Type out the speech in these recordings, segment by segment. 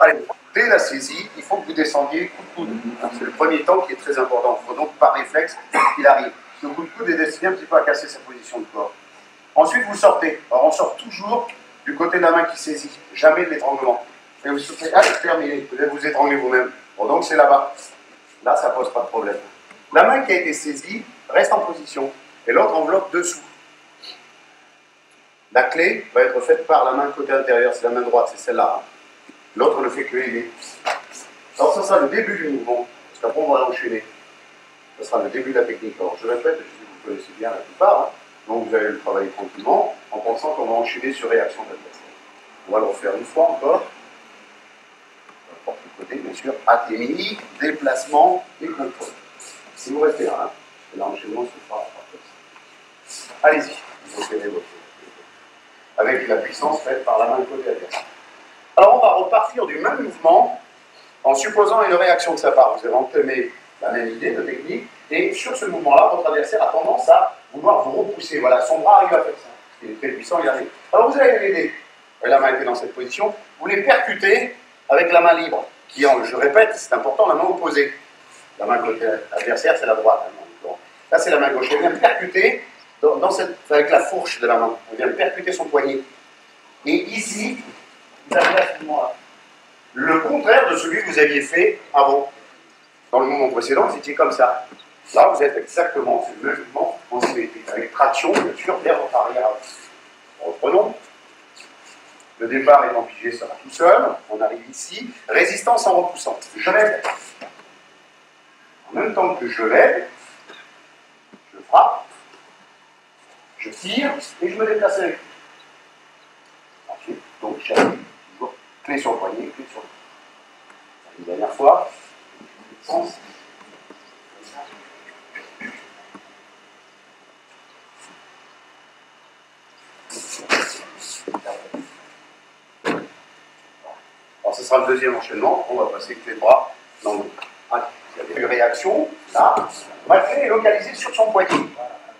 Allez, dès la saisie, il faut que vous descendiez coup de coude. C'est le premier temps qui est très important. Il faut donc, par réflexe, qu'il arrive. Le coup de coude est destiné un petit peu à casser sa position de corps. Ensuite, vous sortez. Alors, on sort toujours du côté de la main qui saisit. Jamais de l'étranglement. Et vous soufflez, allez, terminé. Vous allez vous étrangler vous-même. Bon, donc c'est là-bas. Là, ça ne pose pas de problème. La main qui a été saisie reste en position. Et l'autre enveloppe dessous. La clé va être faite par la main côté intérieur. C'est la main droite, c'est celle-là. L'autre ne fait que aider. Alors, ça sera le début du mouvement. Parce qu'après, on va enchaîner. Ce sera le début de la technique. Alors, je répète, je sais que vous connaissez bien la plupart. Hein. Donc, vous allez le travailler tranquillement en pensant qu'on va enchaîner sur réaction de l'adversaire. On va le refaire une fois encore. N'importe quel côté, bien sûr. Athémie, déplacement et contrôle. Si vous restez là, hein, l'enchaînement se fera comme ça. Allez-y, vous enchaînez votre avec la puissance faite par la main côté adversaire. Alors, on va repartir du même mouvement en supposant une réaction de sa part. Vous avez entamé la même idée de technique, et sur ce mouvement-là, votre adversaire a tendance à vouloir vous repousser. Voilà, son bras arrive à faire ça. Il est très puissant, il arrive. Alors, vous allez l'aider. La main était dans cette position. Vous les percutez avec la main libre, qui, je répète, c'est important, la main opposée. La main côté adversaire, c'est la droite. Bon. Là, c'est la main gauche. Elle vient percuter avec la fourche de la main. On vient percuter son poignet. Et ici, vous avez à ce moment-là le contraire de celui que vous aviez fait avant. Dans le mouvement précédent, vous étiez comme ça. Là, vous êtes exactement, c'est le même mouvement en symétrique, avec traction, bien sûr, vers votre arrière. Reprenons. Le départ étant figé, ça va tout seul. On arrive ici. Résistance en repoussant. Je l'aide. En même temps que je l'aide, je frappe, je tire et je me déplace avec lui. Ensuite, donc j'appuie, toujours clé sur le poignet, clé sur le poignet. Une dernière fois, sens. Alors ce sera le deuxième enchaînement, on va passer avec les bras dans le dos. Il y a une réaction, là, ma clé est localisée sur son poignet.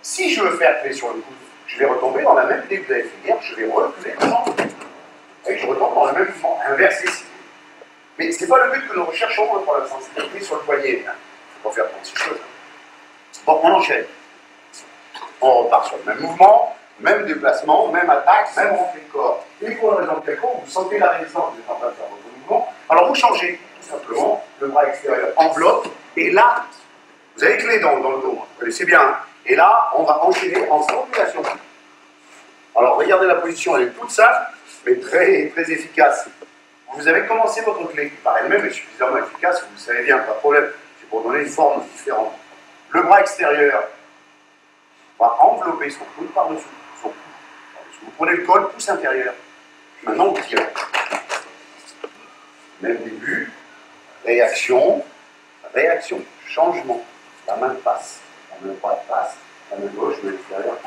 Si je veux faire clé sur le coude, je vais retomber dans la même idée que vous avez fait hier, je vais reculer devant. Et je retombe dans le même mouvement, inversé ici. Mais ce n'est pas le but que nous recherchons pour l'instant, c'est la clé sur le poignet. Il faut faire 36 choses. Bon, on enchaîne. On repart sur le même mouvement, même déplacement, même attaque, même rentrée de corps. Et pour une raison quelconque, vous sentez la résistance, vous êtes en train de faire votre mouvement. Alors vous changez, tout simplement, le bras extérieur enveloppe, et là, vous avez clé dans le dos, vous connaissez bien, hein. Et là, on va enchaîner en formulation. Alors regardez la position, elle est toute simple, mais très, très efficace. Vous avez commencé votre clé, qui par elle-même est suffisamment efficace, vous le savez bien, pas de problème. C'est pour donner une forme différente. Le bras extérieur va envelopper son coude par-dessous. Vous prenez le col, pouce intérieur. Maintenant, vous tirez. Même début, réaction, réaction, changement. La main passe, la main droite passe, la main gauche, main extérieure.